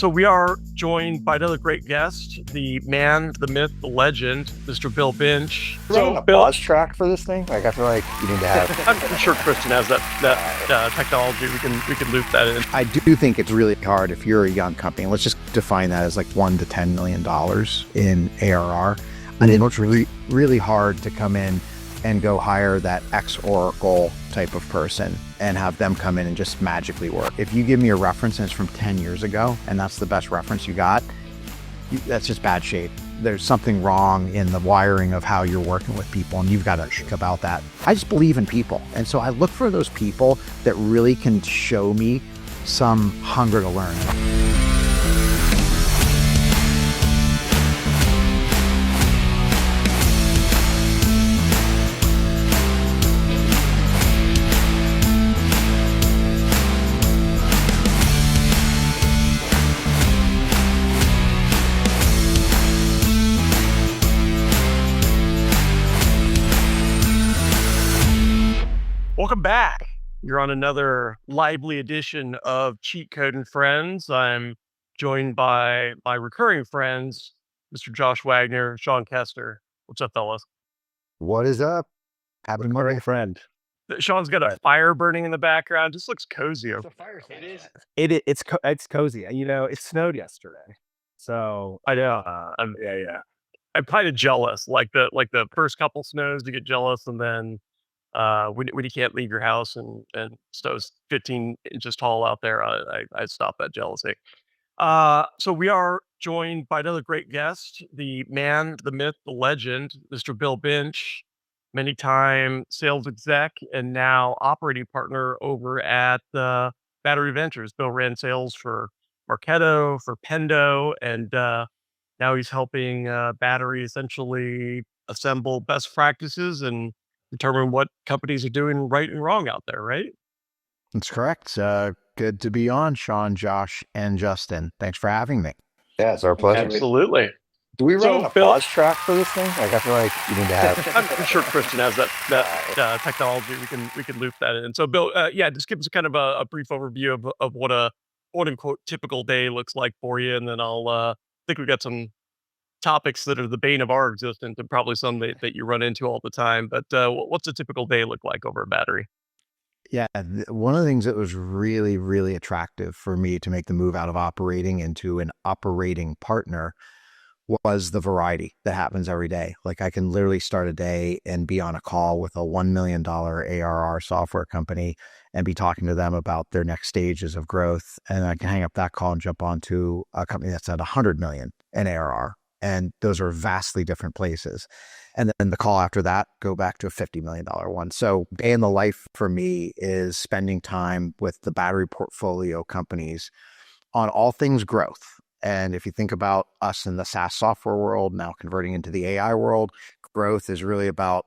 So we are joined by another great guest, the man, the myth, the legend, Mr. Bill Binch. So Bill, pause track for this thing? Like I feel like you need to have. I'm sure Christian has that technology. We can loop that in. I do think it's really hard if you're a young company. Let's just define that as like $1 to $10 million in ARR. And it's really, really hard to come in and go hire that ex-Oracle type of person and have them come in and just magically work. If you give me a reference and it's from 10 years ago and that's the best reference you got, that's just bad shape. There's something wrong in the wiring of how you're working with people, and you've got to think about that. I just believe in people. And so I look for those people that really can show me some hunger to learn. Welcome back. You're on another lively edition of Cheat Code and Friends. I'm joined by my recurring friends, Mr. Josh Wagner, Sean Kester. What's up, fellas? What is up? Happy Monday, friend. Sean's got a fire burning in the background. Just looks cozy. It's cozy. You know, it snowed yesterday, so I know. I'm kind of jealous. Like the first couple snows, you get jealous, and then when you can't leave your house and snow's 15 inches tall out there, I stop that jealousy. So we are joined by another great guest, the man, the myth, the legend, Mr. Bill Binch, many time sales exec and now operating partner over at Battery Ventures. Bill ran sales for Marketo, for Pendo, and now he's helping Battery essentially assemble best practices and determine what companies are doing right and wrong out there, right? That's correct. Good to be on, Sean, Josh, and Justin. Thanks for having me. Yeah, it's our pleasure. Absolutely. Do we So, run a Bill- pause track for this thing? Like I feel like you need to have. I'm sure Christian has that technology. We can loop that in. So, Bill, just give us kind of a brief overview of what a quote unquote typical day looks like for you, and then I'll think we've got some topics that are the bane of our existence, and probably some that you run into all the time. But what's a typical day look like over at Battery? Yeah, one of the things that was really, really attractive for me to make the move out of operating into an operating partner was the variety that happens every day. Like I can literally start a day and be on a call with a $1 million ARR software company and be talking to them about their next stages of growth. And I can hang up that call and jump onto a company that's at 100 million in ARR. And those are vastly different places. And then the call after that, go back to a $50 million one. So day in the life for me is spending time with the Battery portfolio companies on all things growth. And if you think about us in the SaaS software world, now converting into the AI world, growth is really about,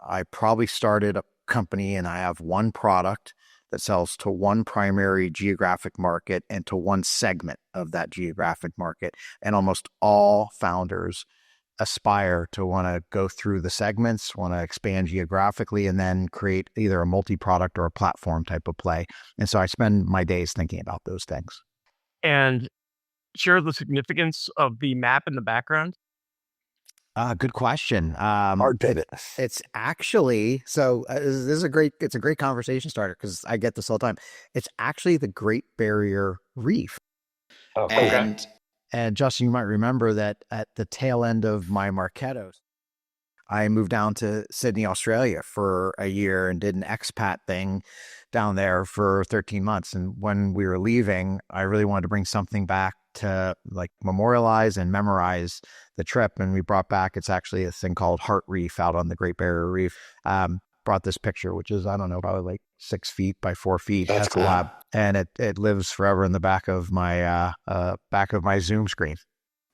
I probably started a company and I have one product that sells to one primary geographic market and to one segment of that geographic market. And almost all founders aspire to want to go through the segments, want to expand geographically, and then create either a multi-product or a platform type of play. And so I spend my days thinking about those things. And share the significance of the map in the background. Good question. Hard pivot. It's actually, it's a great conversation starter because I get this all the time. It's actually the Great Barrier Reef. Oh, okay. And Justin, you might remember that at the tail end of my Marketo, I moved down to Sydney, Australia for a year and did an expat thing down there for 13 months. And when we were leaving, I really wanted to bring something back to like memorialize and memorize the trip. And we brought back, it's actually a thing called Heart Reef out on the Great Barrier Reef. Brought this picture, which is, I don't know, probably like 6 feet by 4 feet. That's cool. And it lives forever in the back of my Zoom screen.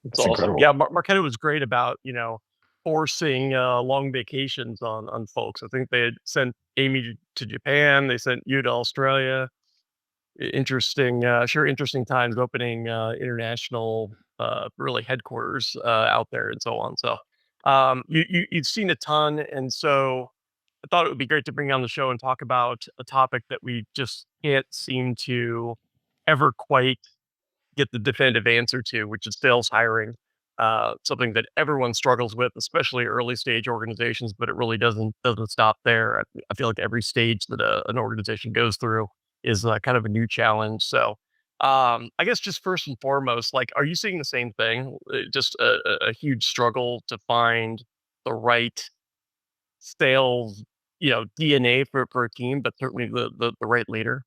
It's awesome. Incredible. Yeah, Marketo was great about, forcing long vacations on folks. I think they had sent Amy to Japan. They sent you to Australia. Interesting times opening international really headquarters out there and so on. So you've seen a ton, and so I thought it would be great to bring you on the show and talk about a topic that we just can't seem to ever quite get the definitive answer to, which is sales hiring. Something that everyone struggles with, especially early stage organizations, but it really doesn't stop there. I feel like every stage that an organization goes through is kind of a new challenge. So, I guess just first and foremost, like, are you seeing the same thing? Just a huge struggle to find the right sales, DNA for a team, but certainly the right leader.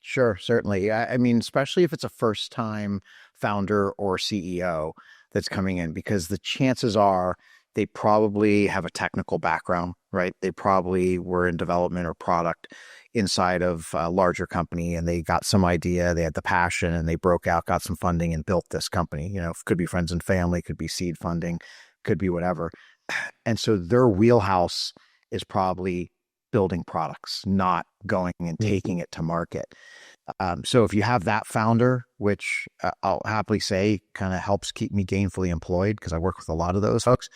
Sure, certainly. I mean, especially if it's a first time founder or CEO that's coming in, because the chances are they probably have a technical background, right? They probably were in development or product inside of a larger company and they got some idea, they had the passion and they broke out, got some funding and built this company. It could be friends and family, could be seed funding, could be whatever. And so their wheelhouse is probably building products, not going and taking it to market. So if you have that founder, which I'll happily say kind of helps keep me gainfully employed because I work with a lot of those folks,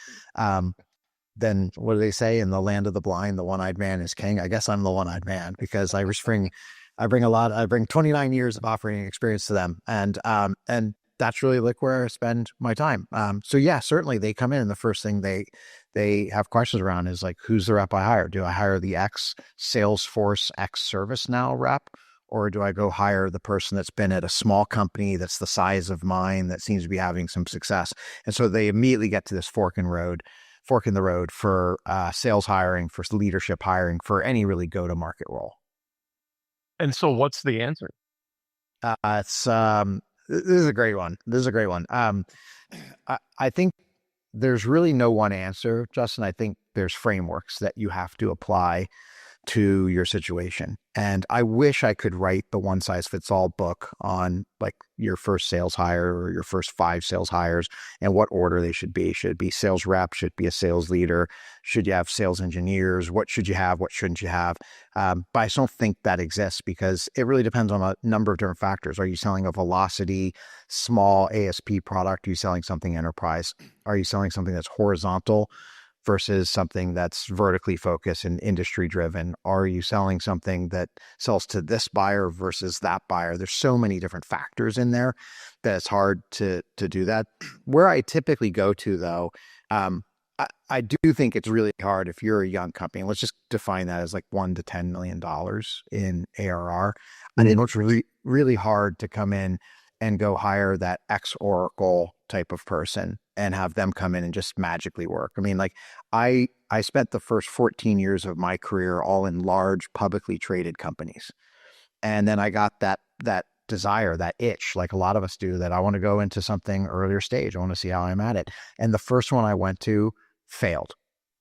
then what do they say in the land of the blind? The one-eyed man is king. I guess I'm the one-eyed man because I bring 29 years of operating experience to them, and that's really like where I spend my time. So yeah, certainly they come in and the first thing they have questions around is like, who's the rep I hire? Do I hire the ex Salesforce, ex ServiceNow rep? Or do I go hire the person that's been at a small company that's the size of mine that seems to be having some success? And so they immediately get to this fork in the road for sales hiring, for leadership hiring, for any really go-to-market role. And so what's the answer? This is a great one. I think there's really no one answer, Justin. I think there's frameworks that you have to apply to your situation. And I wish I could write the one size fits all book on like your first sales hire or your first 5 sales hires and what order they should be. Should it be sales rep? Should it be a sales leader? Should you have sales engineers? What should you have? What shouldn't you have? But I just don't think that exists because it really depends on a number of different factors. Are you selling a velocity, small ASP product? Are you selling something enterprise? Are you selling something that's horizontal versus something that's vertically focused and industry driven? Are you selling something that sells to this buyer versus that buyer? There's so many different factors in there that it's hard to do that. Where I typically go to though, I do think it's really hard if you're a young company. Let's just define that as like $1 to $10 million in ARR. I mean, it's really, really hard to come in and go hire that ex-Oracle type of person and have them come in and just magically work. I mean, like I spent the first 14 years of my career all in large publicly traded companies. And then I got that desire, that itch, like a lot of us do, that I want to go into something earlier stage. I want to see how I'm at it. And the first one I went to failed.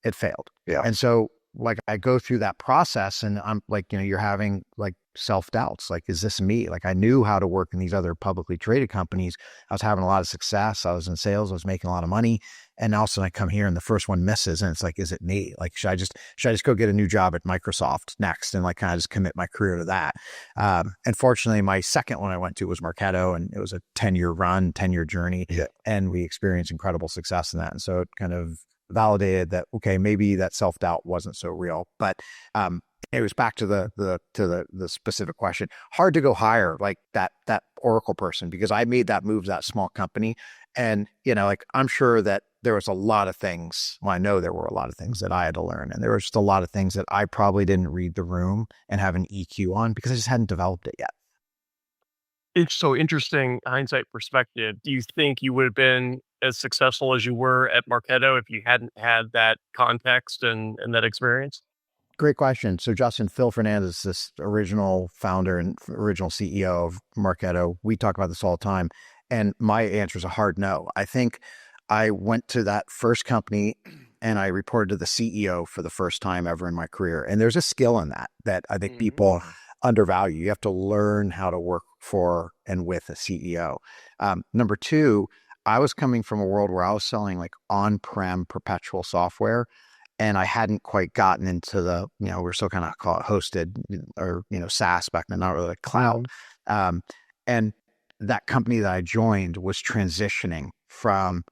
It failed. Yeah. And so like I go through that process and I'm like, you're having like self-doubts. Like, is this me? Like I knew how to work in these other publicly traded companies. I was having a lot of success. I was in sales. I was making a lot of money. And all of a sudden I come here and the first one misses. And it's like, is it me? Like, should I just go get a new job at Microsoft next and like kind of just commit my career to that? And fortunately, my second one I went to was Marketo, and it was a 10-year journey. Yeah. And we experienced incredible success in that. And so it kind of validated that, okay, maybe that self-doubt wasn't so real. But it was back to the specific question. Hard to go hire like that Oracle person because I made that move to that small company. And, like I'm sure that there was a lot of things. Well, I know there were a lot of things that I had to learn. And there was just a lot of things that I probably didn't read the room and have an EQ on because I just hadn't developed it yet. It's so interesting hindsight perspective. Do you think you would have been as successful as you were at Marketo if you hadn't had that context and that experience? Great question. So Justin, Phil Fernandez, this original founder and original CEO of Marketo, we talk about this all the time. And my answer is a hard no. I think I went to that first company and I reported to the CEO for the first time ever in my career. And there's a skill in that I think people undervalue. You have to learn how to work for and with a CEO. Number 2, I was coming from a world where I was selling like on-prem perpetual software, and I hadn't quite gotten into the, we're still kind of call it hosted or, SaaS back then, not really like cloud. And that company that I joined was transitioning from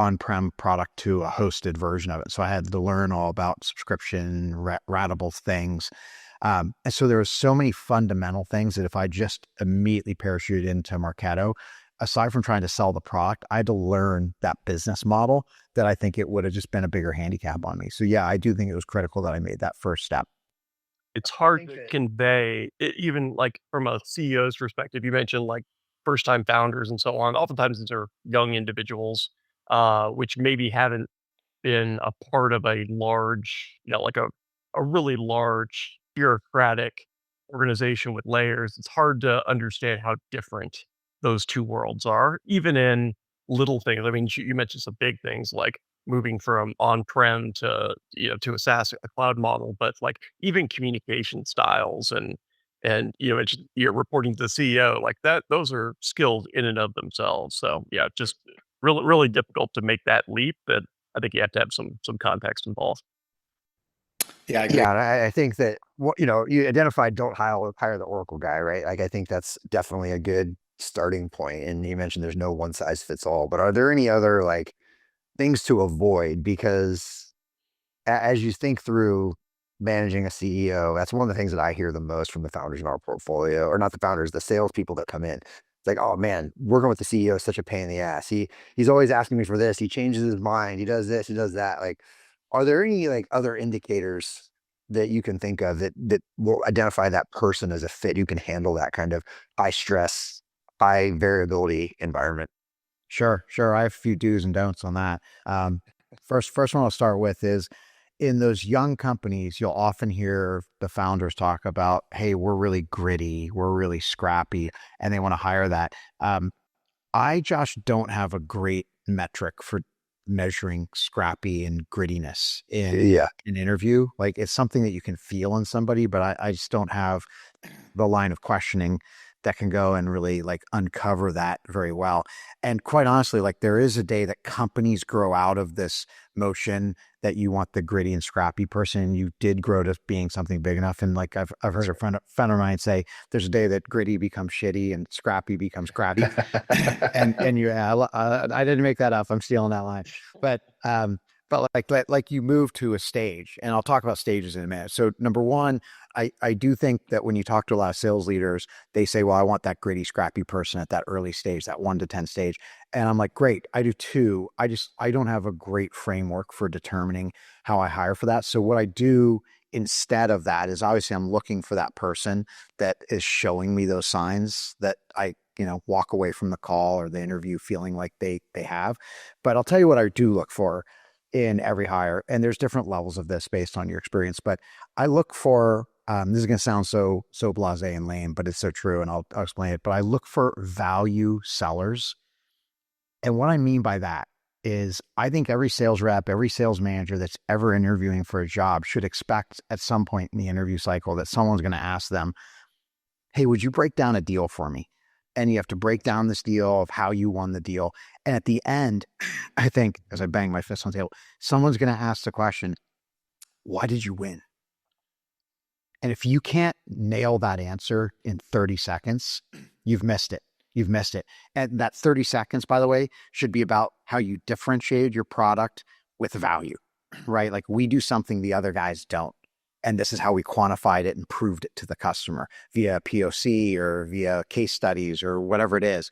on-prem product to a hosted version of it. So I had to learn all about subscription, ratable things. And so there are so many fundamental things that if I just immediately parachuted into Marketo, aside from trying to sell the product, I had to learn that business model that I think it would have just been a bigger handicap on me. So yeah, I do think it was critical that I made that first step. It's hard to convey even like from a CEO's perspective. You mentioned like first time founders and so on. Oftentimes these are young individuals, which maybe haven't been a part of a large, like a really large bureaucratic organization with layers. It's hard to understand how different those two worlds are, even in little things. I mean, you mentioned some big things like moving from on-prem to, to a SaaS, a cloud model, but like even communication styles and you're reporting to the CEO like that, those are skills in and of themselves. So yeah, just really, really difficult to make that leap. That I think you have to have some context involved. Yeah, I agree. Yeah, and I think that you identified don't hire the Oracle guy, right? Like I think that's definitely a good starting point. And you mentioned there's no one size fits all, but are there any other like things to avoid? Because as you think through managing a CEO, that's one of the things that I hear the most from the founders in our portfolio, or not the founders, the salespeople that come in. It's like, oh man, working with the CEO is such a pain in the ass. He's always asking me for this. He changes his mind. He does this. He does that. Like, are there any like other indicators that you can think of that will identify that person as a fit who can handle that kind of high stress, high variability environment? Sure. I have a few do's and don'ts on that. First one I'll start with is in those young companies, you'll often hear the founders talk about, hey, we're really gritty, we're really scrappy, and they want to hire that. I, Josh, don't have a great metric for measuring scrappy and grittiness in an interview. Like it's something that you can feel in somebody, but I just don't have the line of questioning that can go and really like uncover that very well. And quite honestly, like there is a day that companies grow out of this motion that you want the gritty and scrappy person. And you did grow to being something big enough. And like I've heard a friend of mine say, there's a day that gritty becomes shitty and scrappy becomes crappy. I didn't make that up. I'm stealing that line. But like you move to a stage, and I'll talk about stages in a minute. So number one, I do think that when you talk to a lot of sales leaders, they say, well, I want that gritty, scrappy person at that early stage, that 1 to 10 stage. And I'm like, great, I do too. I don't have a great framework for determining how I hire for that. So what I do instead of that is obviously I'm looking for that person that is showing me those signs that I, walk away from the call or the interview feeling like they have. But I'll tell you what I do look for in every hire, and there's different levels of this based on your experience, but I look for this is going to sound so blasé and lame, but it's so true, and I'll explain it. But I look for value sellers, and what I mean by that is I think every sales rep, every sales manager that's ever interviewing for a job should expect at some point in the interview cycle that someone's going to ask them, hey, would you break down a deal for me? And you have to break down this deal of how you won the deal. And at the end, I think, as I bang my fist on the table, someone's going to ask the question, why did you win? And if you can't nail that answer in 30 seconds, you've missed it. You've missed it. And that 30 seconds, by the way, should be about how you differentiated your product with value, right? Like we do something the other guys don't. And this is how we quantified it and proved it to the customer via POC or via case studies or whatever it is.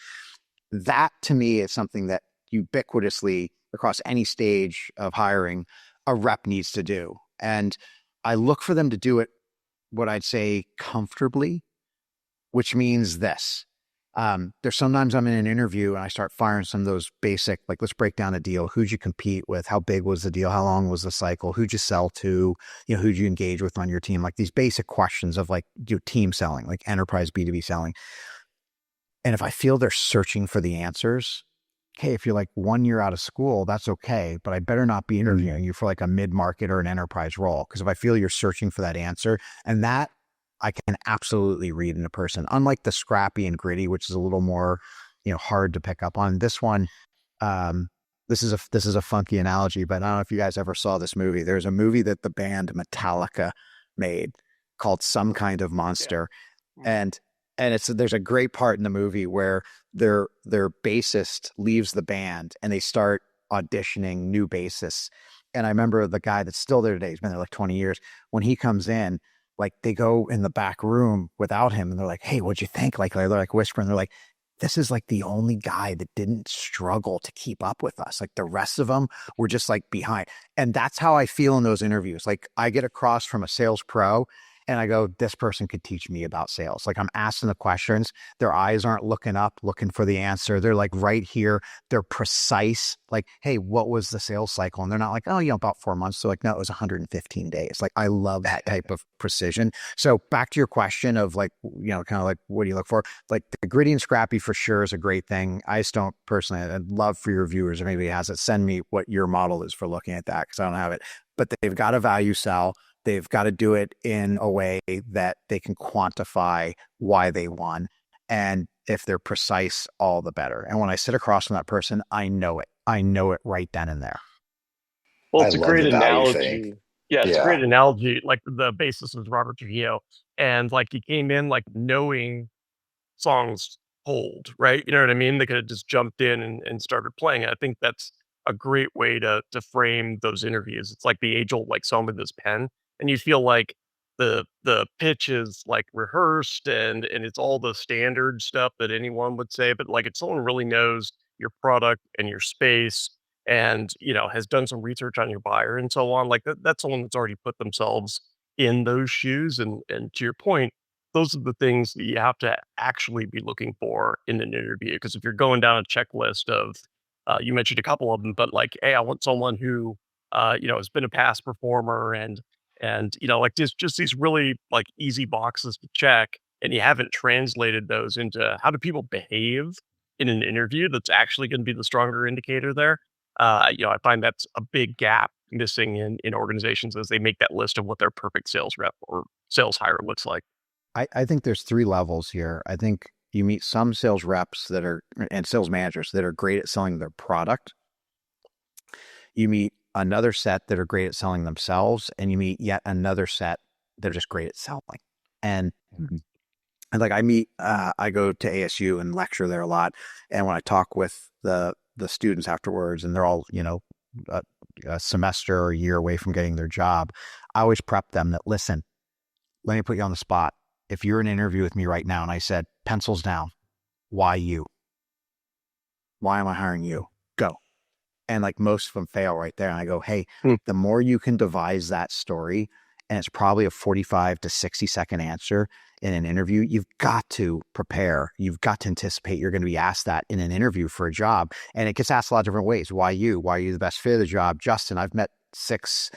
That to me is something that ubiquitously across any stage of hiring, a rep needs to do. And I look for them to do it, what I'd say comfortably, which means this. There's sometimes I'm in an interview and I start firing some of those basic, like, let's break down a deal. Who'd you compete with? How big was the deal? How long was the cycle? Who'd you sell to? Who'd you engage with on your team? Like these basic questions of like team selling, like enterprise B2B selling. And if I feel they're searching for the answers, okay, if you're like 1 year out of school, that's okay, but I better not be interviewing you for like a mid-market or an enterprise role. Because if I feel you're searching for that answer, and that I can absolutely read in a person, unlike the scrappy and gritty, which is a little more, hard to pick up on. This one, this is a funky analogy, but I don't know if you guys ever saw this movie. There's a movie that the band Metallica made called Some Kind of Monster. Yeah. And there's a great part in the movie where their bassist leaves the band and they start auditioning new bassists. And I remember the guy that's still there today, he's been there like 20 years. When he comes in, like they go in the back room without him and they're like, hey, what'd you think? Like they're like whispering, they're like, this is like the only guy that didn't struggle to keep up with us. Like the rest of them were just like behind. And that's how I feel in those interviews. Like I get across from a sales pro and I go, this person could teach me about sales. Like I'm asking the questions. Their eyes aren't looking up, looking for the answer. They're like right here. They're precise. Like, hey, what was the sales cycle? And they're not like, oh, about 4 months. They're like, no, it was 115 days. Like I love that type of precision. So back to your question of like, kind of like, what do you look for? Like the gritty and scrappy for sure is a great thing. I just don't personally, I'd love for your viewers, if anybody has it, send me what your model is for looking at that because I don't have it. But they've got to value sell. They've got to do it in a way that they can quantify why they won. And if they're precise, all the better. And when I sit across from that person, I know it. I know it right then and there. Well, I it's a love great the value analogy. thing. Yeah, it's a great Yeah. analogy. Like the basis is Robert Trujillo, and like he came in like knowing songs cold, right? You know what I mean? They could have just jumped in and started playing it. I think that's a great way to frame those interviews. It's like the age old like song with this pen, and you feel like the pitch is like rehearsed and it's all the standard stuff that anyone would say, but like if someone really knows your product and your space and has done some research on your buyer and so on, like that's someone that's already put themselves in those shoes. And to your point, those are the things that you have to actually be looking for in an interview. Because if you're going down a checklist of, you mentioned a couple of them, but like, hey, I want someone who, has been a past performer and like just these really like easy boxes to check, and you haven't translated those into how do people behave in an interview. That's actually going to be the stronger indicator there. I find that's a big gap missing in organizations as they make that list of what their perfect sales rep or sales hire looks like. I think there's 3 levels here. I think you meet some sales reps and sales managers that are great at selling their product. You meet another set that are great at selling themselves, and you meet yet another set that are just great at selling. And like I go to ASU and lecture there a lot. And when I talk with the students afterwards, and they're all, a semester or a year away from getting their job, I always prep them that, listen, let me put you on the spot. If you're in an interview with me right now and I said, pencils down, why you? Why am I hiring you? Go. And like most of them fail right there. And I go, hey, the more you can devise that story, and it's probably a 45 to 60-second answer in an interview, you've got to prepare. You've got to anticipate you're going to be asked that in an interview for a job. And it gets asked a lot of different ways. Why you? Why are you the best fit of the job? Justin, I've met 6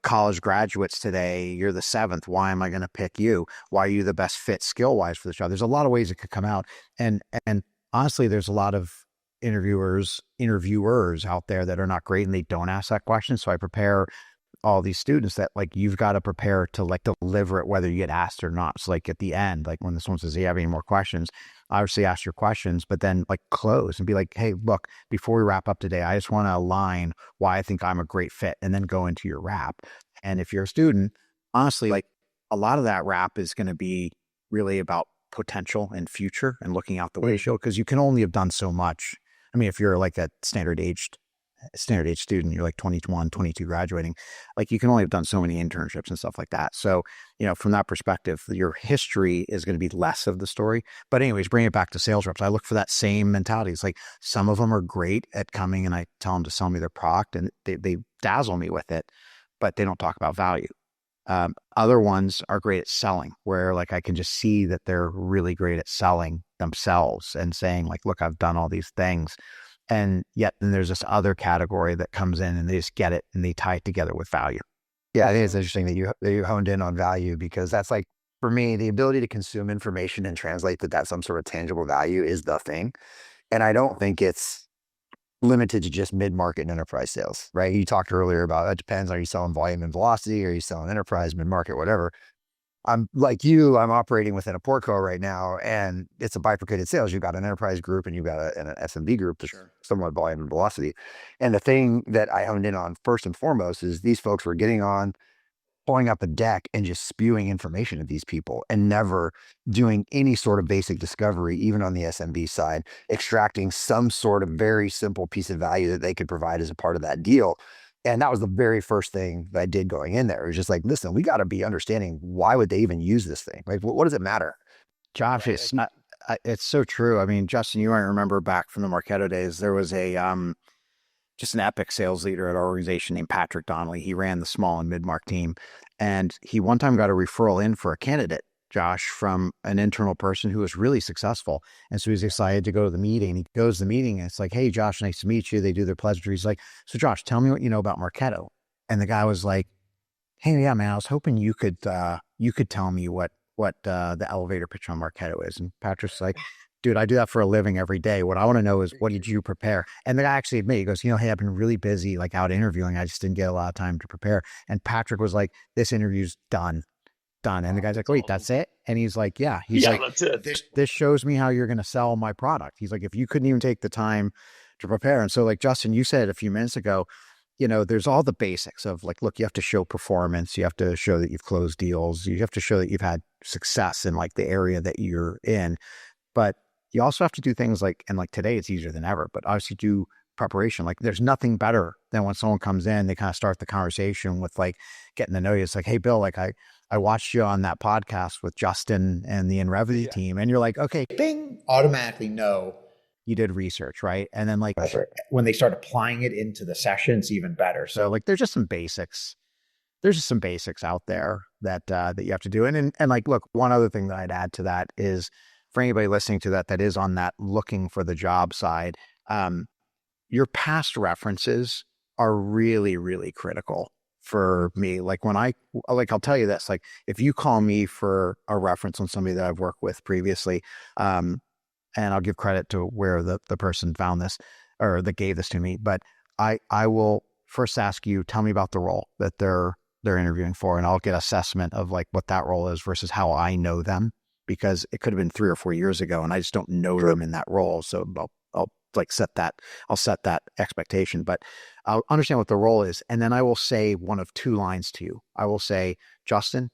college graduates today. You're the 7th. Why am I going to pick you? Why are you the best fit skill wise for this job? There's a lot of ways it could come out. And honestly, there's a lot of interviewers out there that are not great and they don't ask that question. So I prepare all these students that like, you've got to prepare to like deliver it, whether you get asked or not. So like at the end, like when someone says, do you have any more questions? Obviously ask your questions, but then like close and be like, hey, look, before we wrap up today, I just want to align why I think I'm a great fit, and then go into your wrap. And if you're a student, honestly, like a lot of that wrap is going to be really about potential and future and looking out the windshield, because you can only have done so much. I mean, if you're like a standard age student, you're like 21, 22 graduating, like you can only have done so many internships and stuff like that. So, from that perspective, your history is going to be less of the story. But anyways, bring it back to sales reps. I look for that same mentality. It's like some of them are great at coming and I tell them to sell me their product and they dazzle me with it, but they don't talk about value. Other ones are great at selling, where like I can just see that they're really great at selling themselves and saying like, look, I've done all these things. And yet then there's this other category that comes in and they just get it and they tie it together with value. Yeah, I think it's interesting that you honed in on value, because that's like, for me, the ability to consume information and translate that some sort of tangible value is the thing. And I don't think it's limited to just mid-market and enterprise sales, right? You talked earlier about, it depends. Are you selling volume and velocity? Are you selling enterprise, mid-market, whatever? I'm like you, I'm operating within a portco right now, and it's a bifurcated sales. You've got an enterprise group and you've got an SMB group that's somewhat volume and velocity. And the thing that I honed in on first and foremost is these folks were getting on, pulling up a deck and just spewing information at these people and never doing any sort of basic discovery, even on the SMB side, extracting some sort of very simple piece of value that they could provide as a part of that deal. And that was the very first thing that I did going in there. It was just like, listen, we got to be understanding, why would they even use this thing? Like, what does it matter? Josh, it's so true. I mean, Justin, you might remember back from the Marketo days, there was just an epic sales leader at our organization named Patrick Donnelly. He ran the small and mid-market team. And he one time got a referral in for a candidate, Josh, from an internal person who was really successful. And so he's excited to go to the meeting. He goes to the meeting and it's like, hey, Josh, nice to meet you. They do their pleasantries. He's like, so Josh, tell me what you know about Marketo. And the guy was like, hey, yeah, man, I was hoping you could tell me what the elevator pitch on Marketo is. And Patrick's like, dude, I do that for a living every day. What I want to know is, what did you prepare? And the guy actually admitted, he goes, hey, I've been really busy, like out interviewing. I just didn't get a lot of time to prepare. And Patrick was like, this interview's done. And the guy's like, wait, that's it? And he's like, yeah. He's like, that's it. This shows me how you're going to sell my product. He's like, if you couldn't even take the time to prepare. And so like, Justin, you said a few minutes ago, there's all the basics of like, look, you have to show performance. You have to show that you've closed deals. You have to show that you've had success in like the area that you're in. But you also have to do things like, and like today it's easier than ever, but obviously do preparation. Like there's nothing better than when someone comes in, they kind of start the conversation with like getting to know you. It's like, hey, Bill, like I watched you on that podcast with Justin and the InRevenue team. And you're like, okay, Bing, automatically know. you did research, right? And then like That's right. when they start applying it into the session, it's even better. So like there's just some basics. There's just some basics out there that you have to do. And like, look, one other thing that I'd add to that is, for anybody listening to that is on that looking for the job side, your past references are really, really critical for me. Like I'll tell you this, like if you call me for a reference on somebody that I've worked with previously, and I'll give credit to where the person found this or that gave this to me, but I will first ask you, tell me about the role that they're interviewing for, and I'll get assessment of like what that role is versus how I know them, because it could have been 3 or 4 years ago and I just don't know them in that role. So I'll set that expectation, but I'll understand what the role is. And then I will say one of 2 lines to you. I will say, Justin,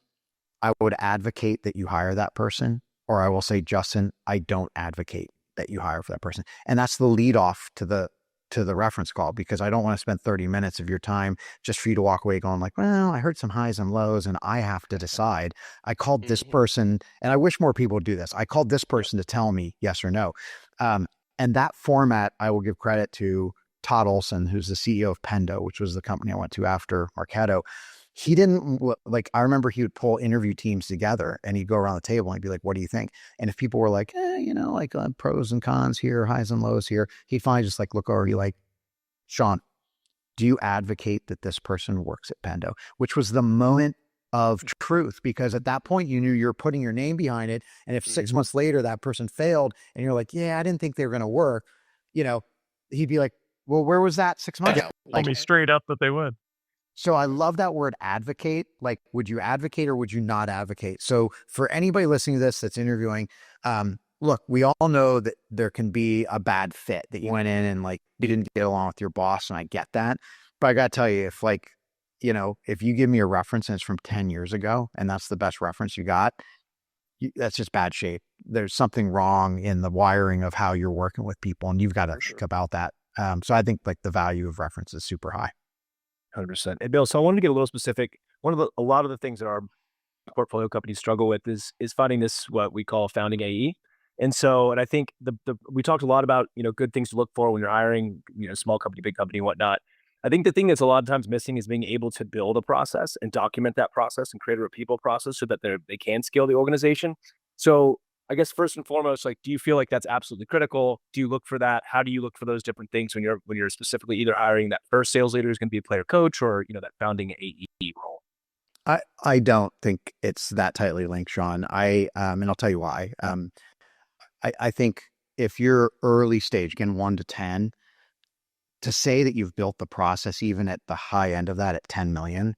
I would advocate that you hire that person, or I will say, Justin, I don't advocate that you hire for that person. And that's the lead off to the reference call, because I don't want to spend 30 minutes of your time just for you to walk away going like, well, I heard some highs and lows and I have to decide. I called this person, and I wish more people would do this. I called this person to tell me yes or no. And that format, I will give credit to Todd Olson, who's the CEO of Pendo, which was the company I went to after Marketo. He didn't I remember he would pull interview teams together and he'd go around the table and he'd be like, what do you think? And if people were like, pros and cons here, highs and lows here, he'd finally just like look over, he like, Sean, do you advocate that this person works at Pendo? Which was the moment of truth, because at that point you knew you're putting your name behind it. And if 6 months later that person failed and you're like, yeah, I didn't think they were going to work, he'd be like, well, where was that 6 months ago? Tell me straight up that they would. So I love that word advocate. Like, would you advocate or would you not advocate? So for anybody listening to this that's interviewing, look, we all know that there can be a bad fit, that you went in and like you didn't get along with your boss, and I get that. But I got to tell you, if you give me a reference and it's from 10 years ago and that's the best reference you got, that's just bad shape. There's something wrong in the wiring of how you're working with people, and you've got to think about that. So I think like the value of reference is super high. 100%. And Bill, so I wanted to get a little specific. A lot of the things that our portfolio companies struggle with is finding this, what we call founding AE. And I think we talked a lot about, good things to look for when you're hiring, small company, big company, whatnot. I think the thing that's a lot of times missing is being able to build a process and document that process and create a repeatable process so that they can scale the organization. So I guess first and foremost, like, do you feel like that's absolutely critical? Do you look for that? How do you look for those different things when you're specifically either hiring that first sales leader who's going to be a player coach, or that founding AE role? I don't think it's that tightly linked, Sean. And I'll tell you why. I think if you're early stage, again, 1 to 10, to say that you've built the process even at the high end of that at 10 million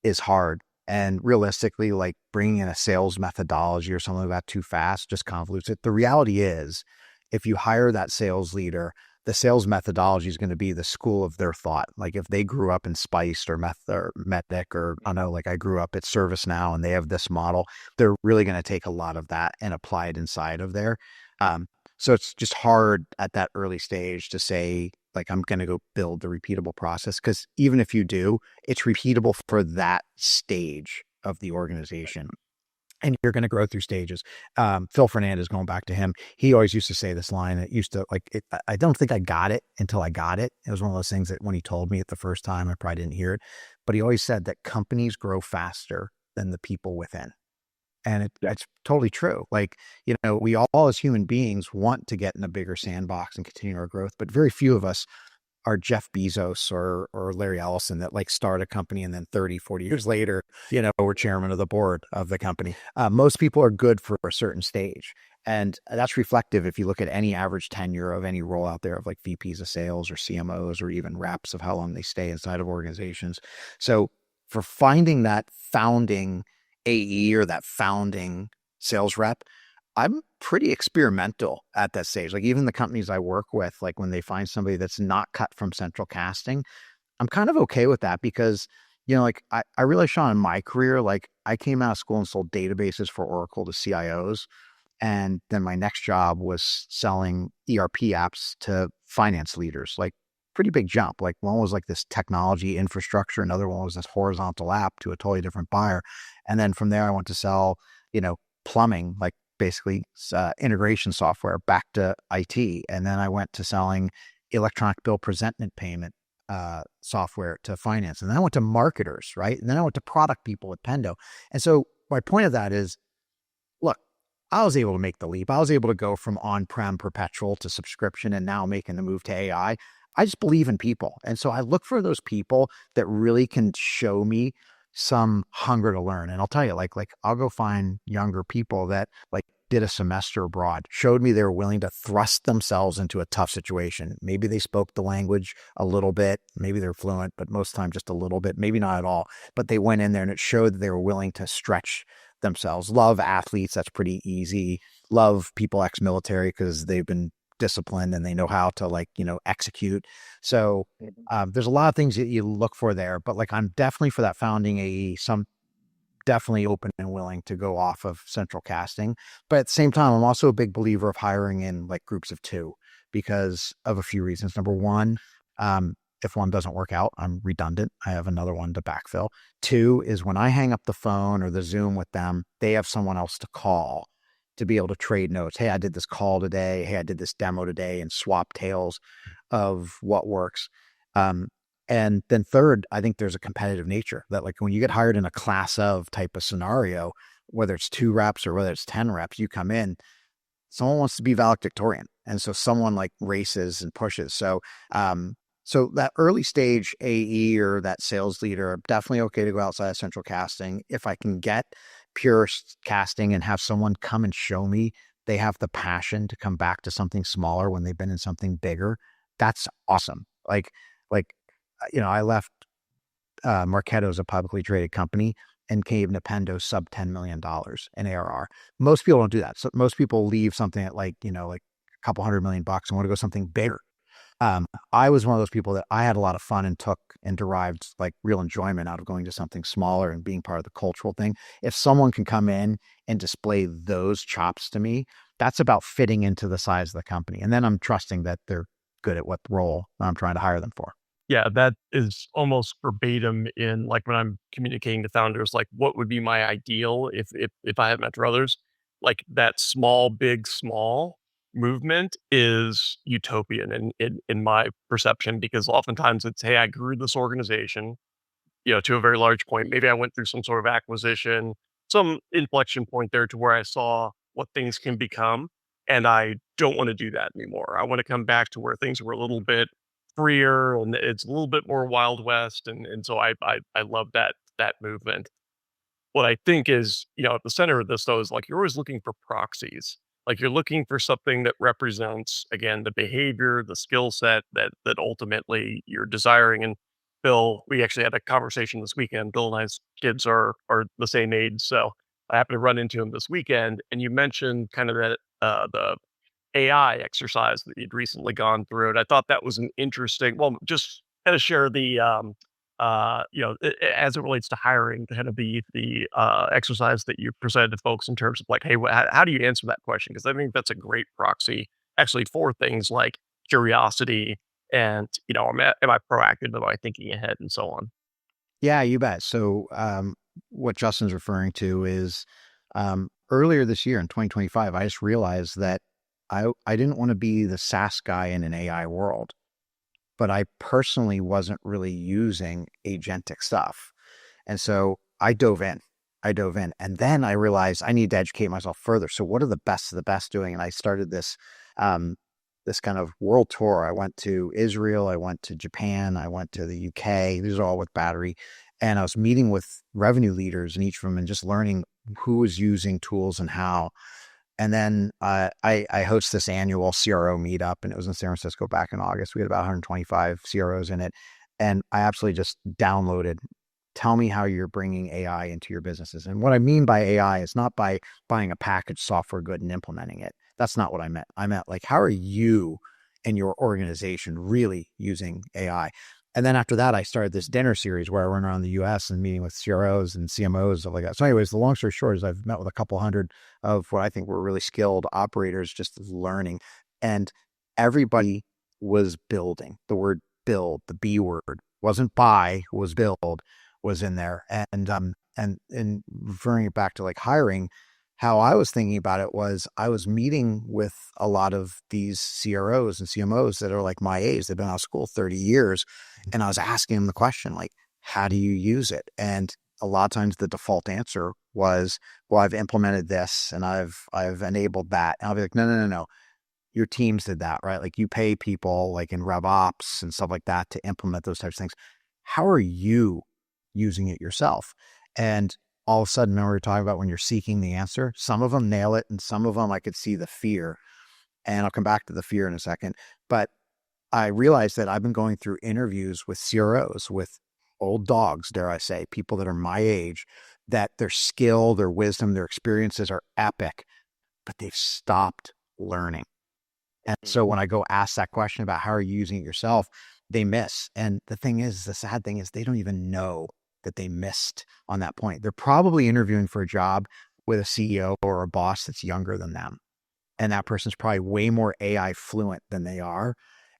is hard. And realistically, like bringing in a sales methodology or something like that too fast just convolutes it. The reality is, if you hire that sales leader, the sales methodology is going to be the school of their thought. Like if they grew up in Spiced or Medic, or I know, like I grew up at ServiceNow and they have this model, they're really going to take a lot of that and apply it inside of there. So it's just hard at that early stage to say, like I'm going to go build the repeatable process. Because even if you do, it's repeatable for that stage of the organization. And you're going to grow through stages. Phil Fernandez, going back to him, he always used to say this line. It used to I don't think I got it until I got it. It was one of those things that when he told me it the first time, I probably didn't hear it. But he always said that companies grow faster than the people within. And it's totally true. Like, we all as human beings want to get in a bigger sandbox and continue our growth, but very few of us are Jeff Bezos or Larry Ellison that like start a company and then 30, 40 years later, we're chairman of the board of the company. Most people are good for a certain stage. And that's reflective if you look at any average tenure of any role out there of like VPs of sales or CMOs or even reps of how long they stay inside of organizations. So for finding that founding AE or that founding sales rep, I'm pretty experimental at that stage. Like even the companies I work with, like when they find somebody that's not cut from central casting, I'm kind of okay with that because, like I realized, Sean, in my career, like I came out of school and sold databases for Oracle to CIOs. And then my next job was selling ERP apps to finance leaders, like pretty big jump. Like one was like this technology infrastructure. Another one was this horizontal app to a totally different buyer. And then from there, I went to sell, plumbing, like basically integration software back to IT. And then I went to selling electronic bill presentment payment software to finance. And then I went to marketers, right? And then I went to product people at Pendo. And so my point of that is, look, I was able to make the leap. I was able to go from on-prem perpetual to subscription and now making the move to AI. I just believe in people. And so I look for those people that really can show me some hunger to learn. And I'll tell you, like I'll go find younger people that like did a semester abroad, showed me they were willing to thrust themselves into a tough situation. Maybe they spoke the language a little bit, maybe they're fluent, but most of the time just a little bit, maybe not at all. But they went in there and it showed that they were willing to stretch themselves. Love athletes, that's pretty easy. Love people ex-military because they've been disciplined and they know how to execute. So there's a lot of things that you look for there, but like I'm definitely for that founding AE, some definitely open and willing to go off of central casting. But at the same time, I'm also a big believer of hiring in like groups of two because of a few reasons. Number one, if one doesn't work out, I'm redundant. I have another one to backfill. Two is when I hang up the phone or the Zoom with them, they have someone else to call to be able to trade notes. Hey, I did this call today. Hey, I did this demo today, and swap tales of what works. And then third, I think there's a competitive nature that like when you get hired in a class of type of scenario, whether it's 2 reps or whether it's 10 reps, you come in, someone wants to be valedictorian. And so someone like races and pushes. So that early stage AE or that sales leader, definitely okay to go outside of central casting. If I can get pure casting and have someone come and show me they have the passion to come back to something smaller when they've been in something bigger, that's awesome. Like, I left Marketo as a publicly traded company and came to Pendo sub $10 million in ARR. Most people don't do that. So most people leave something at like a couple $100 million and want to go something bigger. I was one of those people that I had a lot of fun and took and derived like real enjoyment out of going to something smaller and being part of the cultural thing. If someone can come in and display those chops to me, that's about fitting into the size of the company. And then I'm trusting that they're good at what role I'm trying to hire them for. Yeah, that is almost verbatim in like when I'm communicating to founders, like what would be my ideal if I had met others, like that small, big, small movement is utopian in my perception, because oftentimes it's, hey, I grew this organization, to a very large point. Maybe I went through some sort of acquisition, some inflection point there to where I saw what things can become. And I don't want to do that anymore. I want to come back to where things were a little bit freer and it's a little bit more Wild West. And so I love that movement. What I think is, at the center of this though, is like, you're always looking for proxies. Like you're looking for something that represents, again, the behavior, the skill set that ultimately you're desiring. And Bill, we actually had a conversation this weekend. Bill and I's kids are the same age. So I happened to run into him this weekend. And you mentioned kind of that the AI exercise that you'd recently gone through. And I thought that was an interesting, well, just kind of share the as it relates to hiring, kind of the exercise that you presented to folks in terms of like, hey, how do you answer that question? Because I think that's a great proxy actually for things like curiosity And, am I proactive? Am I thinking ahead and so on? Yeah, you bet. So, what Justin's referring to is earlier this year in 2025, I just realized that I didn't want to be the SaaS guy in an AI world, but I personally wasn't really using agentic stuff. And so I dove in. And then I realized I need to educate myself further. So what are the best of the best doing? And I started um, this kind of world tour. I went to Israel, I went to Japan, I went to the UK. These are all with Battery. And I was meeting with revenue leaders in each of them and just learning who was using tools and how. And then I host this annual CRO meetup, and it was in San Francisco back in August. We had about 125 CROs in it. And I absolutely just downloaded, tell me how you're bringing AI into your businesses. And what I mean by AI is not by buying a packaged software good and implementing it. That's not what I meant. I meant like, how are you and your organization really using AI? And then after that, I started this dinner series where I went around the US and meeting with CROs and CMOs, stuff like that. So anyways, the long story short is I've met with a couple hundred of what I think were really skilled operators just learning. And everybody was building. The word build, the B word, wasn't buy, was build, was in there. And referring it back to like hiring, how I was thinking about it was I was meeting with a lot of these CROs and CMOs that are like my age. They've been out of school 30 years. And I was asking them the question, like, how do you use it? And a lot of times the default answer was, well, I've implemented this and I've enabled that. And I'll be like, no. Your teams did that, right? Like you pay people like in RevOps and stuff like that to implement those types of things. How are you using it yourself? And all of a sudden, remember we were talking about when you're seeking the answer, some of them nail it and some of them I could see the fear. And I'll come back to the fear in a second. But I realized that I've been going through interviews with CROs, with old dogs, dare I say, people that are my age, that their skill, their wisdom, their experiences are epic, but they've stopped learning. And so when I go ask that question about how are you using it yourself, they miss. And the thing is, the sad thing is they don't even know that they missed on that point. They're probably interviewing for a job with a CEO or a boss that's younger than them. And that person's probably way more AI fluent than they are.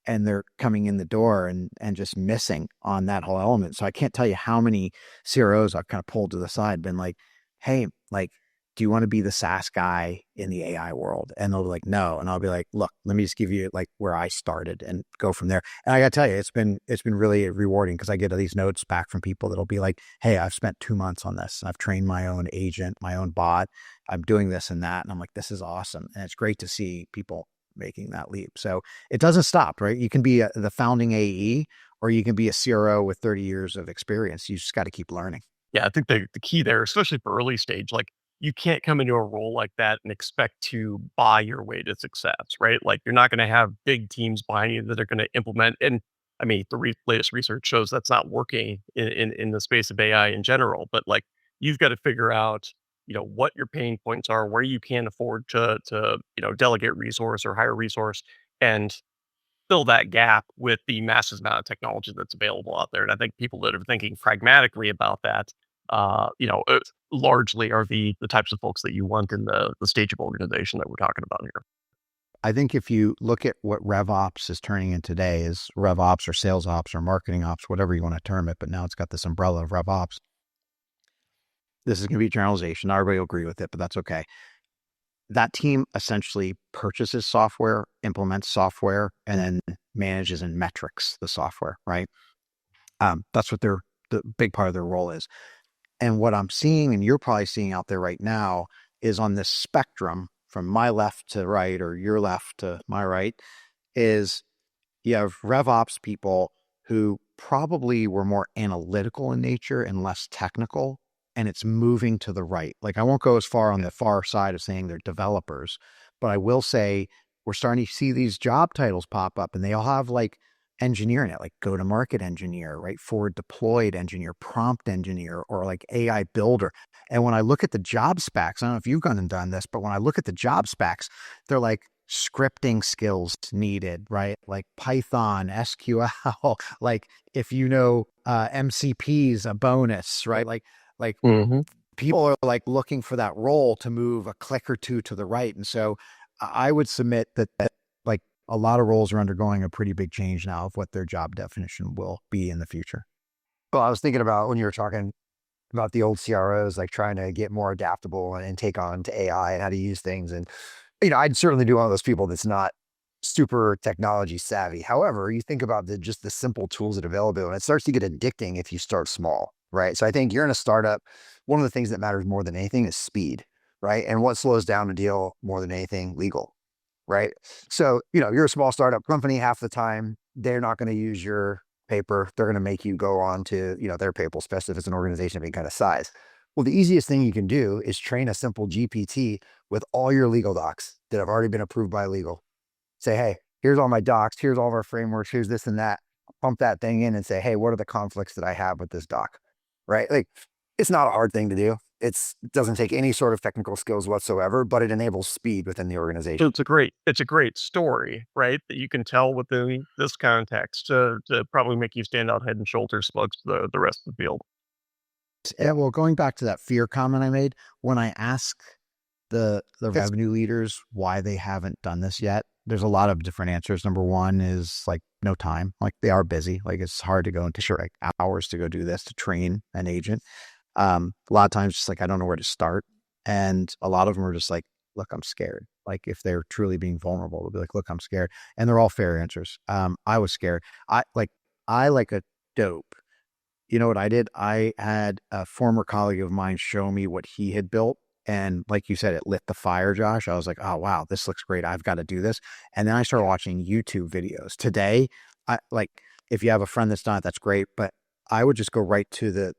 And they're coming in the door and just missing on that whole element. So I can't tell you how many CROs I've kind of pulled to the side, been like, hey, like, do you want to be the SaaS guy in the AI world? And they'll be like, no. And I'll be like, look, let me just give you like where I started and go from there. And I got to tell you, it's been really rewarding because I get these notes back from people that'll be like, hey, I've spent 2 months on this. And I've trained my own agent, my own bot. I'm doing this and that. And I'm like, this is awesome. And it's great to see people making that leap. So it doesn't stop, right? You can be the founding AE or you can be a CRO with 30 years of experience. You just got to keep learning. Yeah, I think the key there, especially for early stage, like you can't come into a role like that and expect to buy your way to success, right? Like you're not going to have big teams behind you that are going to implement. And I mean, the latest research shows that's not working in the space of AI in general. But like you've got to figure out, what your pain points are, where you can afford to delegate resource or hire resource, and fill that gap with the massive amount of technology that's available out there. And I think people that are thinking pragmatically about that, largely are the types of folks that you want in the stage of organization that we're talking about here. I think if you look at what RevOps is turning in today is RevOps or sales ops or marketing ops, whatever you want to term it, but now it's got this umbrella of RevOps. This is going to be a generalization. Not everybody will agree with it, but that's okay. That team essentially purchases software, implements software, and then manages and metrics the software, right? That's what the big part of their role is. And what I'm seeing, and you're probably seeing out there right now, is on this spectrum from my left to right or your left to my right, is you have RevOps people who probably were more analytical in nature and less technical, and it's moving to the right. Like I won't go as far on the far side of saying they're developers, but I will say we're starting to see these job titles pop up and they all have like engineer in it, like go-to-market engineer, right? Forward deployed engineer, prompt engineer, or like AI builder. And when I look at the job specs, I don't know if you've gone and done this, but when I look at the job specs, they're like scripting skills needed, right? Like Python, SQL, like if MCP is a bonus, right? Like people are like looking for that role to move a click or two to the right. And so I would submit that like a lot of roles are undergoing a pretty big change now of what their job definition will be in the future. Well, I was thinking about when you were talking about the old CROs, like trying to get more adaptable and take on to AI and how to use things. And, I'd certainly be one of those people that's not super technology savvy. However, you think about just the simple tools that are available, and it starts to get addicting if you start small, right? So I think you're in a startup. One of the things that matters more than anything is speed, right? And what slows down a deal more than anything? Legal, right? So, you're a small startup company. Half the time, they're not going to use your paper. They're going to make you go on to, their paper, especially if it's an organization of any kind of size. Well, the easiest thing you can do is train a simple GPT with all your legal docs that have already been approved by legal. Say, hey, here's all my docs. Here's all of our frameworks. Here's this and that. Pump that thing in and say, hey, what are the conflicts that I have with this doc? Right? Like, it's not a hard thing to do. It doesn't take any sort of technical skills whatsoever, but it enables speed within the So organization. it's a great story, right? That you can tell within this context to probably make you stand out head and shoulders amongst the rest of the field. Yeah, well, going back to that fear comment I made, when I ask the That's- revenue leaders why they haven't done this yet, there's a lot of different answers. Number one is like no time. Like they are busy. Like it's hard to go into like hours to go do this, to train an agent. A lot of times just like I don't know where to start. And a lot of them are just like, look, I'm scared. Like if they're truly being vulnerable, they'll be like, look, I'm scared. And they're all fair answers. I was scared. I like a dope. You know what I did? I had a former colleague of mine show me what he had built. And like you said, it lit the fire, Josh. I was like, oh, wow, this looks great. I've got to do this. And then I started watching YouTube videos. Today, I like, if you have a friend that's done it, that's great. But I would just go right to the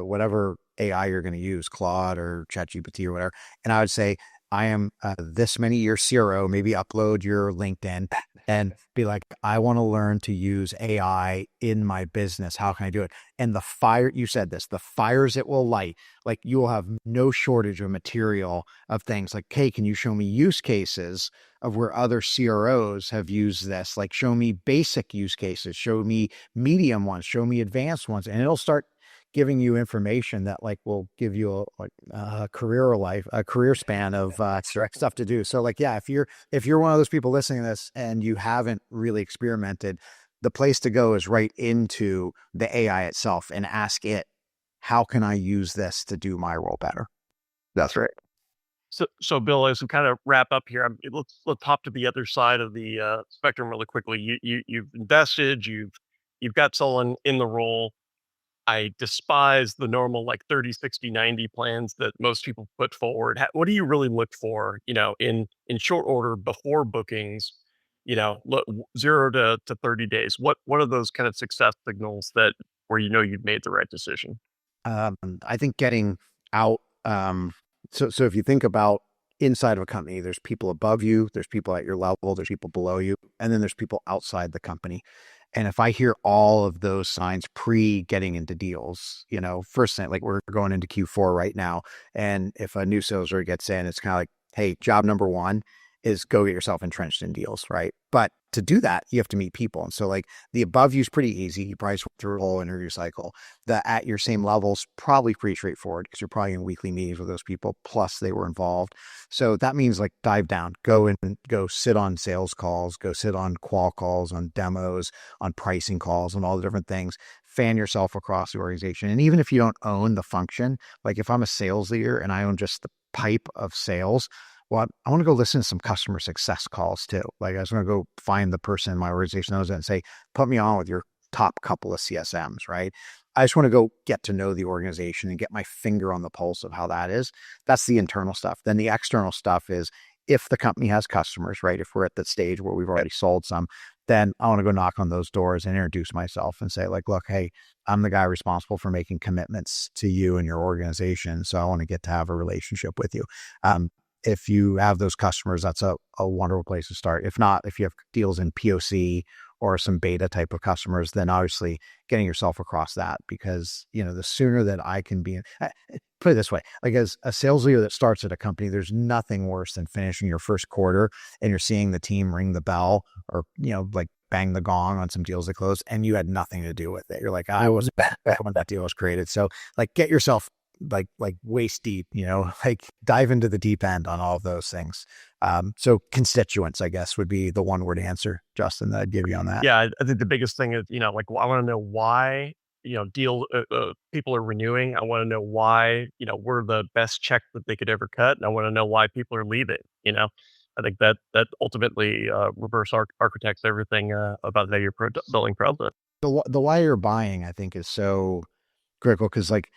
whatever AI you're going to use, Claude or ChatGPT or whatever. And I would say, I am this many year CRO, maybe upload your LinkedIn and be like, I want to learn to use AI in my business. How can I do it? And the fire, you said this, the fires it will light, like you will have no shortage of material of things like, hey, can you show me use cases of where other CROs have used this? Like show me basic use cases, show me medium ones, show me advanced ones. And it'll start giving you information that like will give you a career span of stuff to do. So like, yeah, if you're one of those people listening to this and you haven't really experimented, the place to go is right into the AI itself and ask it, how can I use this to do my role better? That's right. So Bill, as we kind of wrap up here, let's hop to the other side of the spectrum really quickly. You've invested, you've got someone in the role. I despise the normal like 30, 60, 90 plans that most people put forward. What do you really look for, in short order before bookings, 0 to 30 days? What are those kind of success signals that where you've made the right decision? I think getting out. So if you think about inside of a company, there's people above you, there's people at your level, there's people below you, and then there's people outside the company. And if I hear all of those signs pre getting into deals, first thing, like we're going into Q4 right now. And if a new sales rep gets in, it's kind of like, hey, job number one is go get yourself entrenched in deals, right? But to do that, you have to meet people. And so like the above you is pretty easy. You probably went through a whole interview cycle. The at your same level is probably pretty straightforward because you're probably in weekly meetings with those people. Plus they were involved. So that means like dive down, go sit on sales calls, go sit on qual calls, on demos, on pricing calls, and all the different things. Fan yourself across the organization. And even if you don't own the function, like if I'm a sales leader and I own just the pipe of sales, well, I want to go listen to some customer success calls too. Like I was going to go find the person in my organization knows that and say, put me on with your top couple of CSMs, right? I just want to go get to know the organization and get my finger on the pulse of how that is. That's the internal stuff. Then the external stuff is if the company has customers, right? If we're at that stage where we've already sold some, then I want to go knock on those doors and introduce myself and say like, look, hey, I'm the guy responsible for making commitments to you and your organization. So I want to get to have a relationship with you. If you have those customers, that's a wonderful place to start. If not, if you have deals in POC or some beta type of customers, then obviously getting yourself across that, because, the sooner that I can be put it this way, like as a sales leader that starts at a company, there's nothing worse than finishing your first quarter and you're seeing the team ring the bell or, like bang the gong on some deals that closed and you had nothing to do with it. You're like, I was back when that deal was created. So like get yourself like waist deep, like dive into the deep end on all of those things. So constituents, I guess, would be the one word answer, Justin, that I'd give you on that. Yeah, I think the biggest thing is, like, I want to know why, people are renewing. I want to know why, we're the best check that they could ever cut. And I want to know why people are leaving, I think that ultimately reverse architects everything about how you're building product. The why you're buying, I think, is so critical because, like,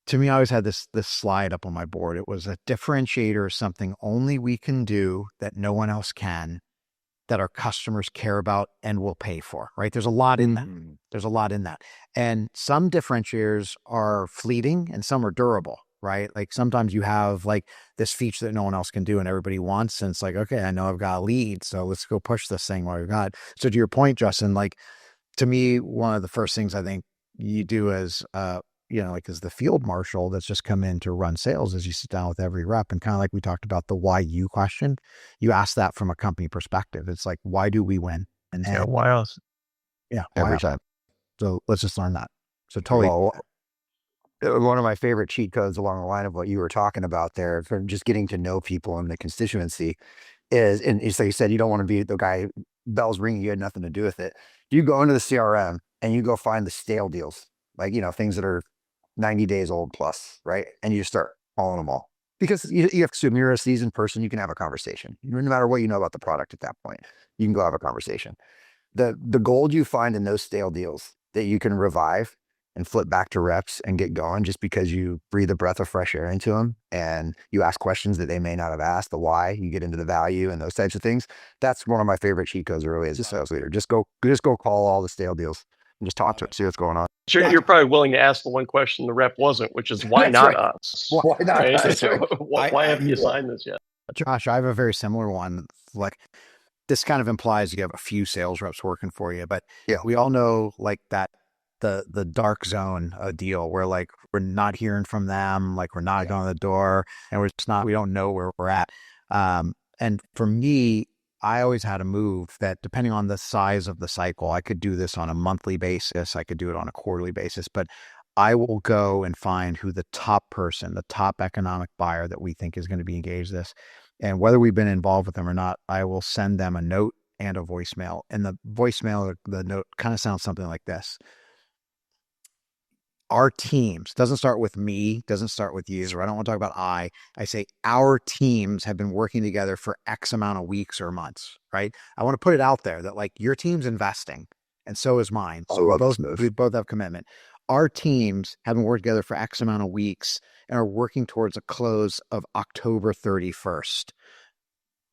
to me, I always had this slide up on my board. It was a differentiator is something only we can do that no one else can, that our customers care about and will pay for, right? There's a lot in that. There's a lot in that. And some differentiators are fleeting and some are durable, right? Like sometimes you have like this feature that no one else can do and everybody wants. And it's like, okay, I know I've got a lead, so let's go push this thing while we've got it. So to your point, Justin, like to me, one of the first things I think you do as, like as the field marshal that's just come in to run sales is you sit down with every rep and kind of like we talked about the why you question, you ask that from a company perspective. It's like, why do we win? And why else? Yeah. Every time. So let's just learn that. So totally. Well, one of my favorite cheat codes along the line of what you were talking about there for just getting to know people in the constituency is, and it's like you said, you don't want to be the guy, bells ringing, you had nothing to do with it. You go into the CRM and you go find the stale deals, like, things that are 90 days old plus, right? And you start calling them all because you have to assume you're a seasoned person. You can have a conversation. No matter what you know about the product at that point, you can go have a conversation. The gold you find in those stale deals that you can revive and flip back to reps and get going just because you breathe a breath of fresh air into them and you ask questions that they may not have asked, the why, you get into the value and those types of things. That's one of my favorite cheat codes early as a sales leader. Just go call all the stale deals and just talk to it, see what's going on. Sure, you're probably willing to ask the one question the rep wasn't, which is why not us? Why not? Right? Why haven't you signed this yet? Josh, I have a very similar one. Like this kind of implies you have a few sales reps working for you, but yeah, we all know like that the dark zone deal where like we're not hearing from them, like we're not going to the door, and we don't know where we're at. And for me, I always had a move that depending on the size of the cycle, I could do this on a monthly basis. I could do it on a quarterly basis, but I will go and find who the top person, the top economic buyer that we think is going to be engaged this. And whether we've been involved with them or not, I will send them a note and a voicemail. And the voicemail, the note kind of sounds something like this. Our teams, doesn't start with me, doesn't start with you, or I don't want to talk about I say our teams have been working together for X amount of weeks or months, right? I want to put it out there that like your team's investing and so is mine. So we both have commitment. Our teams have been working together for X amount of weeks and are working towards a close of October 31st.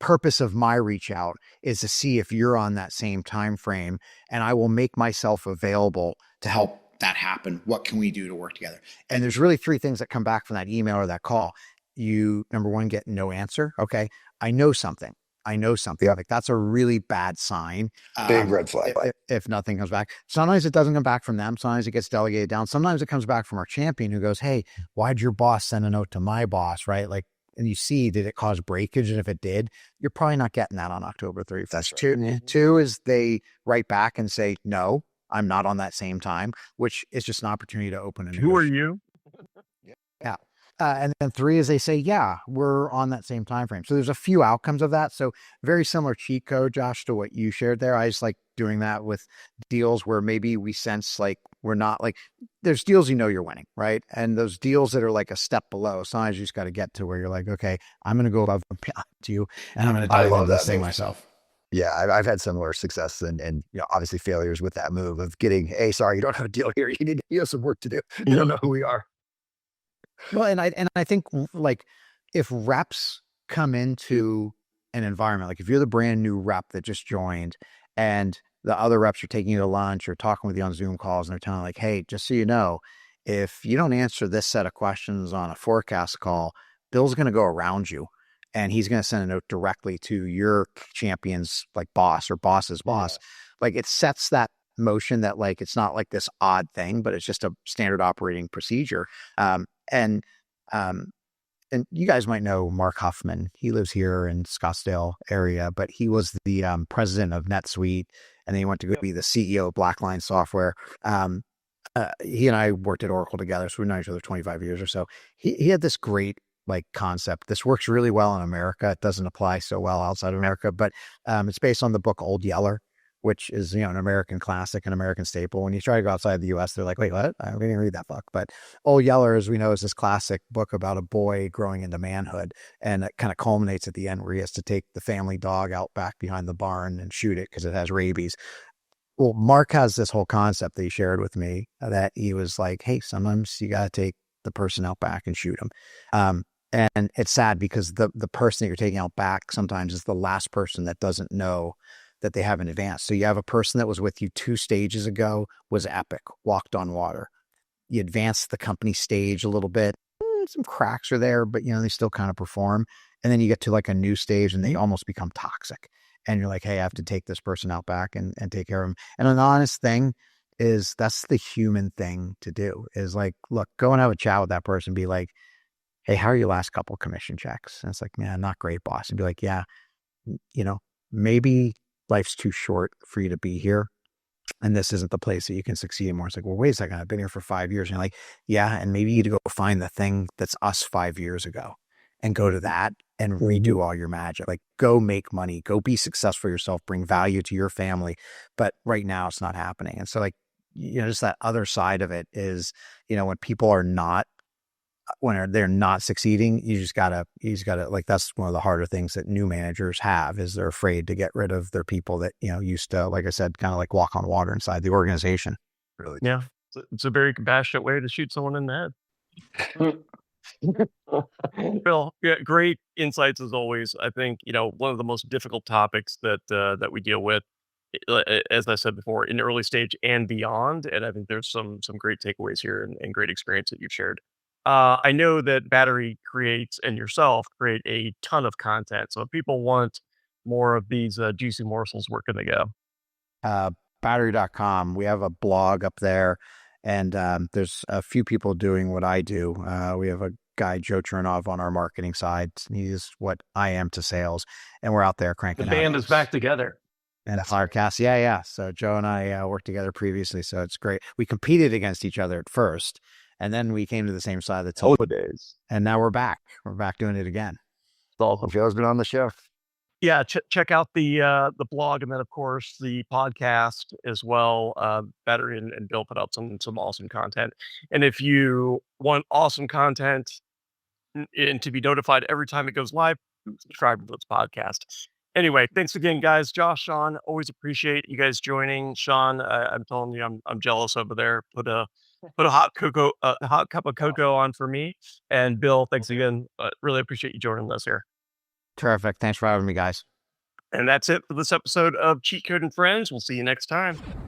Purpose of my reach out is to see if you're on that same time frame, and I will make myself available to help that happen. What can we do to work together? And there's really three things that come back from that email or that call. You, number one, get no answer. Okay. I know something. Yeah. Like that's a really bad sign. Big red flag. If nothing comes back. Sometimes it doesn't come back from them. Sometimes it gets delegated down. Sometimes it comes back from our champion who goes, hey, why'd your boss send a note to my boss? Right. Like, and you see, did it cause breakage? And if it did, you're probably not getting that on October 31st. That's two. Two is they write back and say, no, I'm not on that same time, which is just an opportunity to open. Who are you? Yeah. And then three is they say, yeah, we're on that same time frame. So there's a few outcomes of that. So very similar cheat code, Josh, to what you shared there. I just like doing that with deals where maybe we sense like we're not like, there's deals you're winning, right? And those deals that are like a step below, sometimes you just got to get to where you're like, okay, I'm going to go above and beyond to you, and I'm going to dive into this thing myself. Yeah, I've had similar success and obviously failures with that move of getting, hey, sorry, you don't have a deal here. You have some work to do. You don't know who we are. Well, and I think like if reps come into an environment, like if you're the brand new rep that just joined and the other reps are taking you to lunch or talking with you on Zoom calls and they're telling like, hey, just so you know, if you don't answer this set of questions on a forecast call, Bill's going to go around you. And he's going to send a note directly to your champion's like boss or boss's boss. Yeah. Like it sets that motion that like, it's not like this odd thing, but it's just a standard operating procedure. And you guys might know Mark Huffman. He lives here in Scottsdale area, but he was the president of NetSuite. And then he went to go be the CEO of Blackline Software. He and I worked at Oracle together. So we've known each other 25 years or so. He had this great like concept. This works really well in America. It doesn't apply so well outside of America, but it's based on the book Old Yeller, which is, an American classic, an American staple. When you try to go outside the US, they're like, wait, what? I didn't read that book. But Old Yeller, as we know, is this classic book about a boy growing into manhood. And it kind of culminates at the end where he has to take the family dog out back behind the barn and shoot it because it has rabies. Well, Mark has this whole concept that he shared with me that he was like, hey, sometimes you got to take the person out back and shoot them. And it's sad because the person that you're taking out back sometimes is the last person that doesn't know that they haven't advanced. So you have a person that was with you 2 stages ago, was epic, walked on water. You advance the company stage a little bit. Some cracks are there, but they still kind of perform. And then you get to like a new stage and they almost become toxic. And you're like, hey, I have to take this person out back and take care of them. And an honest thing is that's the human thing to do is like, look, go and have a chat with that person. Be like, hey, how are your last couple of commission checks? And it's like, man, not great, boss. And be like, yeah, maybe life's too short for you to be here. And this isn't the place that you can succeed anymore. It's like, well, wait a second. I've been here for 5 years. And you're like, yeah. And maybe you need to go find the thing that's us 5 years ago and go to that and redo all your magic. Like go make money, go be successful yourself, bring value to your family. But right now it's not happening. And so like, just that other side of it is, when people are not, when they're not succeeding, you just gotta like, that's one of the harder things that new managers have is they're afraid to get rid of their people that, used to, like I said, kind of like walk on water inside the organization. Really. Yeah. It's a very compassionate way to shoot someone in the head. Bill, yeah, great insights as always. I think, one of the most difficult topics that we deal with, as I said before, in early stage and beyond. And I think there's some great takeaways here and great experience that you've shared. I know that Battery creates and yourself create a ton of content. So if people want more of these juicy morsels, where can they go? Battery.com. We have a blog up there, and there's a few people doing what I do. We have a guy, Joe Chernov, on our marketing side. He's what I am to sales, and we're out there cranking The band out. is back together. And Firecast. Yeah. So Joe and I worked together previously, so it's great. We competed against each other at first, and then we came to the same side of the table. Days. And now we're back. We're back doing it again. It's awesome. Joe's been on the show. Yeah, check out the blog and then of course the podcast as well. Battery and Bill put out some awesome content. And if you want awesome content and to be notified every time it goes live, subscribe to this podcast. Anyway, thanks again, guys. Josh, Sean, always appreciate you guys joining. Sean, I'm telling you, I'm jealous over there. Put a hot cup of cocoa on for me. And Bill, thanks again. Really appreciate you joining us here. Terrific. Thanks for having me, guys. And that's it for this episode of Cheat Code and Friends. We'll see you next time.